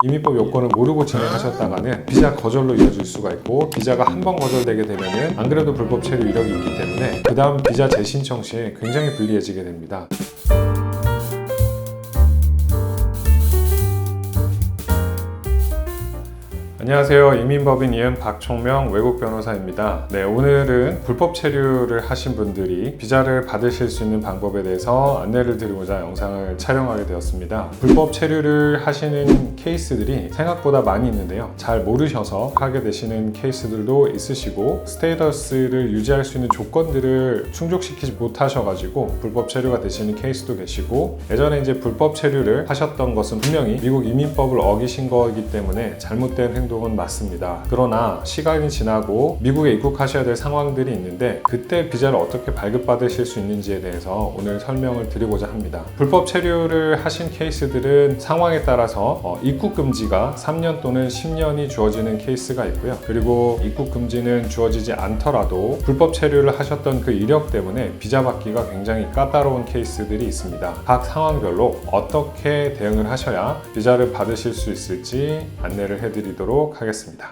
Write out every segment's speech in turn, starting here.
이민법 요건을 모르고 진행하셨다가는 비자 거절로 이어질 수가 있고, 비자가 한 번 거절되게 되면은 안 그래도 불법 체류 이력이 있기 때문에 그 다음 비자 재신청 시에 굉장히 불리해지게 됩니다. 안녕하세요. 이민법인 이은 박총명 외국 변호사입니다. 네, 오늘은 불법 체류를 하신 분들이 비자를 받으실 수 있는 방법에 대해서 안내를 드리고자 영상을 촬영하게 되었습니다. 불법 체류를 하시는 케이스들이 생각보다 많이 있는데요. 잘 모르셔서 하게 되시는 케이스들도 있으시고, 스테이터스를 유지할 수 있는 조건들을 충족시키지 못하셔가지고 불법 체류가 되시는 케이스도 계시고, 예전에 이제 불법 체류를 하셨던 것은 분명히 미국 이민법을 어기신 거이기 때문에 잘못된 행동은 맞습니다. 그러나 시간이 지나고 미국에 입국하셔야 될 상황들이 있는데, 그때 비자를 어떻게 발급받으실 수 있는지에 대해서 오늘 설명을 드리고자 합니다. 불법 체류를 하신 케이스들은 상황에 따라서 입국 금지가 3년 또는 10년이 주어지는 케이스가 있고요. 그리고 입국 금지는 주어지지 않더라도 불법 체류를 하셨던 그 이력 때문에 비자 받기가 굉장히 까다로운 케이스들이 있습니다. 각 상황별로 어떻게 대응을 하셔야 비자를 받으실 수 있을지 안내를 해드리도록 하겠습니다.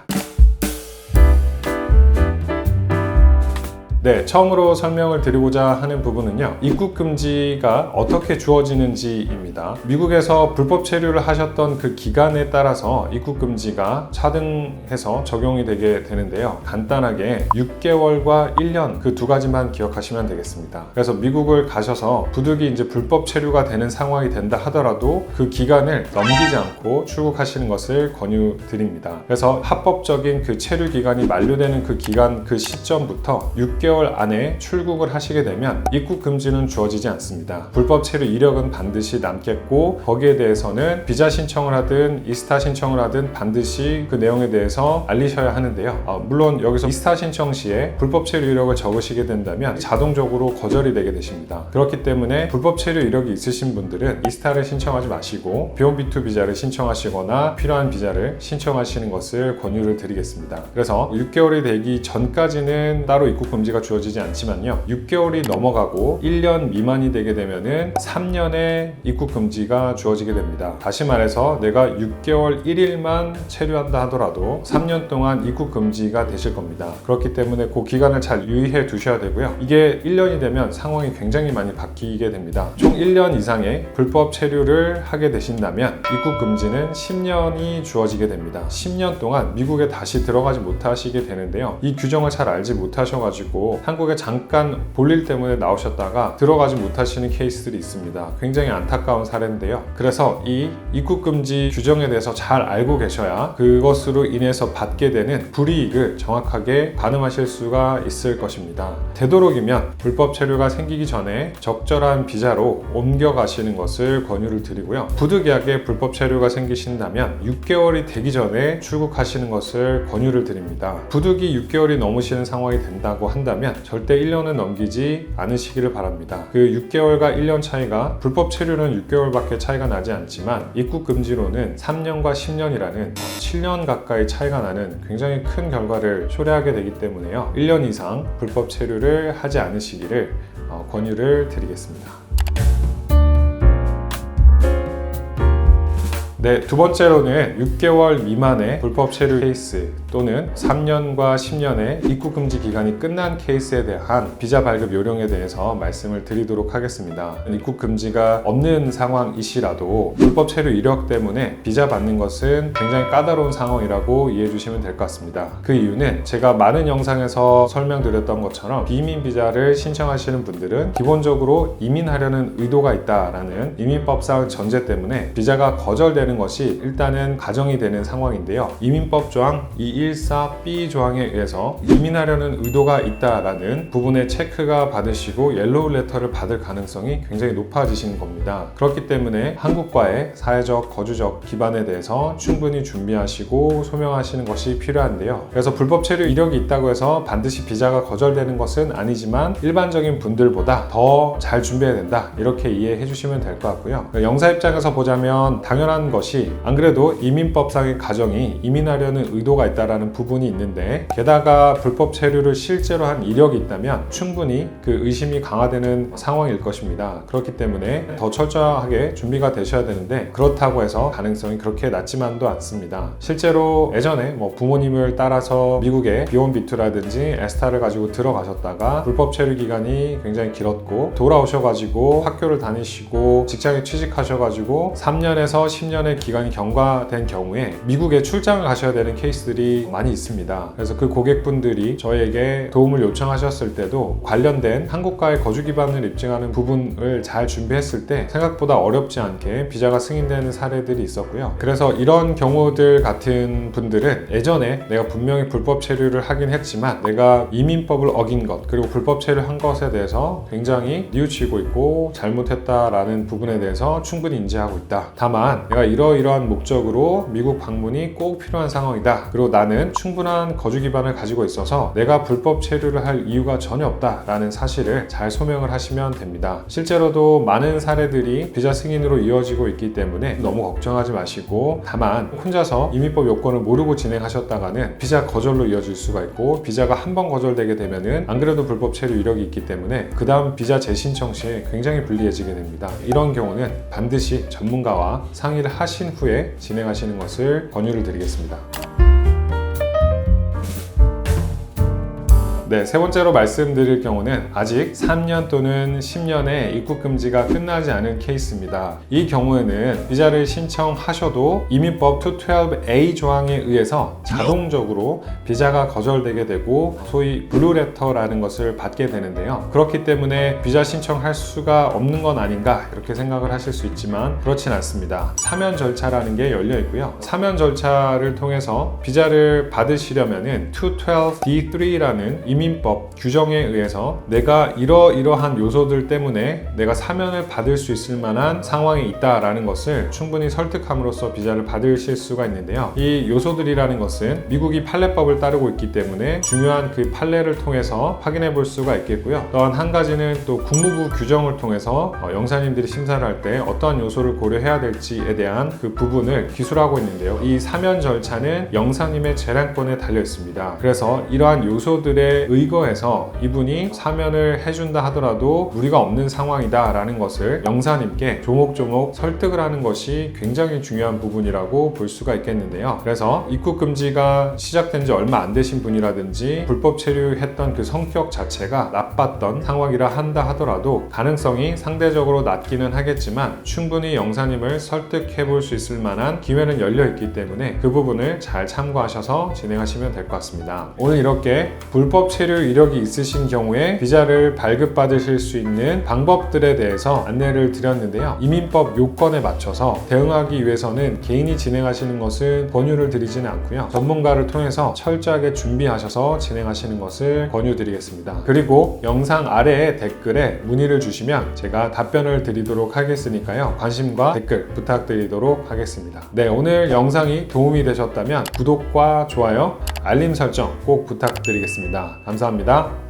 네, 처음으로 설명을 드리고자 하는 부분은요, 입국 금지가 어떻게 주어지는지입니다. 미국에서 불법 체류를 하셨던 그 기간에 따라서 입국 금지가 차등해서 적용이 되게 되는데요. 간단하게 6개월과 1년 그 두 가지만 기억하시면 되겠습니다. 그래서 미국을 가셔서 부득이 이제 불법 체류가 되는 상황이 된다 하더라도 그 기간을 넘기지 않고 출국하시는 것을 권유드립니다. 그래서 합법적인 그 체류 기간이 만료되는 그 기간, 그 시점부터 6개월 안에 출국을 하시게 되면 입국 금지는 주어지지 않습니다. 불법 체류 이력은 반드시 남겠고, 거기에 대해서는 비자 신청을 하든 이스타 신청을 하든 반드시 그 내용에 대해서 알리셔야 하는데요. 물론 여기서 이스타 신청 시에 불법 체류 이력을 적으시게 된다면 자동적으로 거절이 되게 되십니다. 그렇기 때문에 불법 체류 이력이 있으신 분들은 이스타를 신청하지 마시고 B1B2 비자를 신청하시거나 필요한 비자를 신청하시는 것을 권유를 드리겠습니다. 그래서 6개월이 되기 전까지는 따로 입국 금지가 주어지지 않지만요, 6개월이 넘어가고 1년 미만이 되게 되면은 3년의 입국 금지가 주어지게 됩니다. 다시 말해서 내가 6개월 1일만 체류한다 하더라도 3년 동안 입국 금지가 되실 겁니다. 그렇기 때문에 그 기간을 잘 유의해 두셔야 되고요. 이게 1년이 되면 상황이 굉장히 많이 바뀌게 됩니다. 총 1년 이상의 불법 체류를 하게 되신다면 입국 금지는 10년이 주어지게 됩니다. 10년 동안 미국에 다시 들어가지 못하시게 되는데요. 이 규정을 잘 알지 못하셔가지고 한국에 잠깐 볼일 때문에 나오셨다가 들어가지 못하시는 케이스들이 있습니다. 굉장히 안타까운 사례인데요. 그래서 이 입국금지 규정에 대해서 잘 알고 계셔야 그것으로 인해서 받게 되는 불이익을 정확하게 가늠하실 수가 있을 것입니다. 되도록이면 불법 체류가 생기기 전에 적절한 비자로 옮겨가시는 것을 권유를 드리고요. 부득이하게 불법 체류가 생기신다면 6개월이 되기 전에 출국하시는 것을 권유를 드립니다. 부득이 6개월이 넘으시는 상황이 된다고 한다면 절대 1년은 넘기지 않으시기를 바랍니다. 그 6개월과 1년 차이가, 불법 체류는 6개월밖에 차이가 나지 않지만 입국 금지로는 3년과 10년이라는 7년 가까이 차이가 나는 굉장히 큰 결과를 초래하게 되기 때문에요, 1년 이상 불법 체류를 하지 않으시기를 권유를 드리겠습니다. 네, 두 번째로는 6개월 미만의 불법 체류 케이스 또는 3년과 10년의 입국 금지 기간이 끝난 케이스에 대한 비자 발급 요령에 대해서 말씀을 드리도록 하겠습니다. 입국 금지가 없는 상황이시라도 불법 체류 이력 때문에 비자 받는 것은 굉장히 까다로운 상황이라고 이해해 주시면 될 것 같습니다. 그 이유는 제가 많은 영상에서 설명드렸던 것처럼 비이민 비자를 신청하시는 분들은 기본적으로 이민하려는 의도가 있다라는 이민법상 전제 때문에 비자가 거절되는 것이 일단은 가정이 되는 상황인데요. 이민법 조항 214B 조항에 의해서 이민하려는 의도가 있다라는 부분에 체크가 받으시고 옐로우 레터를 받을 가능성이 굉장히 높아지시는 겁니다. 그렇기 때문에 한국과의 사회적 거주적 기반에 대해서 충분히 준비하시고 소명하시는 것이 필요한데요. 그래서 불법 체류 이력이 있다고 해서 반드시 비자가 거절되는 것은 아니지만 일반적인 분들보다 더 잘 준비해야 된다, 이렇게 이해해 주시면 될 것 같고요. 영사 입장에서 보자면 당연한 것이 안 그래도 이민법상의 가정이 이민하려는 의도가 있다라는 부분이 있는데 게다가 불법 체류를 실제로 한 이력이 있다면 충분히 그 의심이 강화되는 상황일 것입니다. 그렇기 때문에 더 철저하게 준비가 되셔야 되는데 그렇다고 해서 가능성이 그렇게 낮지만도 않습니다. 실제로 예전에 부모님을 따라서 미국에 B1, B2라든지 에스타를 가지고 들어가셨다가 불법 체류 기간이 굉장히 길었고 돌아오셔가지고 학교를 다니시고 직장에 취직하셔가지고 3년에서 10년의 기간이 경과된 경우에 미국에 출장을 가셔야 되는 케이스들이 많이 있습니다. 그래서 그 고객분들이 저에게 도움을 요청하셨을 때도 관련된 한국과의 거주 기반을 입증하는 부분을 잘 준비했을 때 생각보다 어렵지 않게 비자가 승인되는 사례들이 있었고요. 그래서 이런 경우들 같은 분들은 예전에 내가 분명히 불법 체류를 하긴 했지만 내가 이민법을 어긴 것 그리고 불법 체류한 것에 대해서 굉장히 뉘우치고 있고 잘못했다라는 부분에 대해서 충분히 인지하고 있다. 다만 내가 이러이러한 목적으로 미국 방문이 꼭 필요한 상황이다. 그리고 나는 충분한 거주 기반을 가지고 있어서 내가 불법 체류를 할 이유가 전혀 없다라는 사실을 잘 소명을 하시면 됩니다. 실제로도 많은 사례들이 비자 승인으로 이어지고 있기 때문에 너무 걱정하지 마시고 다만 혼자서 이민법 요건을 모르고 진행하셨다가는 비자 거절로 이어질 수가 있고 비자가 한 번 거절되게 되면은 안 그래도 불법 체류 이력이 있기 때문에 그 다음 비자 재신청 시에 굉장히 불리해지게 됩니다. 이런 경우는 반드시 전문가와 상의를 하신 후에 진행하시는 것을 권유를 드리겠습니다. 네, 세 번째로 말씀드릴 경우는 아직 3년 또는 10년의 입국 금지가 끝나지 않은 케이스입니다. 이 경우에는 비자를 신청하셔도 이민법 212A 조항에 의해서 자동적으로 비자가 거절되게 되고 소위 블루레터라는 것을 받게 되는데요. 그렇기 때문에 비자 신청할 수가 없는 건 아닌가 이렇게 생각을 하실 수 있지만 그렇진 않습니다. 사면 절차라는 게 열려 있고요. 사면 절차를 통해서 비자를 받으시려면은 212D3라는 이민법 규정에 의해서 내가 이러이러한 요소들 때문에 내가 사면을 받을 수 있을 만한 상황에 있다라는 것을 충분히 설득함으로써 비자를 받으실 수가 있는데요. 이 요소들이라는 것은 미국이 판례법을 따르고 있기 때문에 중요한 그 판례를 통해서 확인해 볼 수가 있겠고요. 또한 한 가지는 또 국무부 규정을 통해서 영사님들이 심사를 할 때 어떠한 요소를 고려해야 될지에 대한 그 부분을 기술하고 있는데요. 이 사면 절차는 영사님의 재량권에 달려 있습니다. 그래서 이러한 요소들의 의거해서 이분이 사면을 해준다 하더라도 무리가 없는 상황이다 라는 것을 영사님께 조목조목 설득을 하는 것이 굉장히 중요한 부분이라고 볼 수가 있겠는데요. 그래서 입국 금지가 시작된 지 얼마 안 되신 분이라든지 불법 체류했던 그 성격 자체가 나빴던 상황이라 한다 하더라도 가능성이 상대적으로 낮기는 하겠지만 충분히 영사님을 설득해 볼 수 있을 만한 기회는 열려 있기 때문에 그 부분을 잘 참고하셔서 진행하시면 될 것 같습니다. 오늘 이렇게 불법 체류 이력이 있으신 경우에 비자를 발급받으실 수 있는 방법들에 대해서 안내를 드렸는데요. 이민법 요건에 맞춰서 대응하기 위해서는 개인이 진행하시는 것은 권유를 드리지는 않고요. 전문가를 통해서 철저하게 준비하셔서 진행하시는 것을 권유드리겠습니다. 그리고 영상 아래에 댓글에 문의를 주시면 제가 답변을 드리도록 하겠으니까요. 관심과 댓글 부탁드리도록 하겠습니다. 네, 오늘 영상이 도움이 되셨다면 구독과 좋아요, 알림 설정 꼭 부탁드리겠습니다. 감사합니다.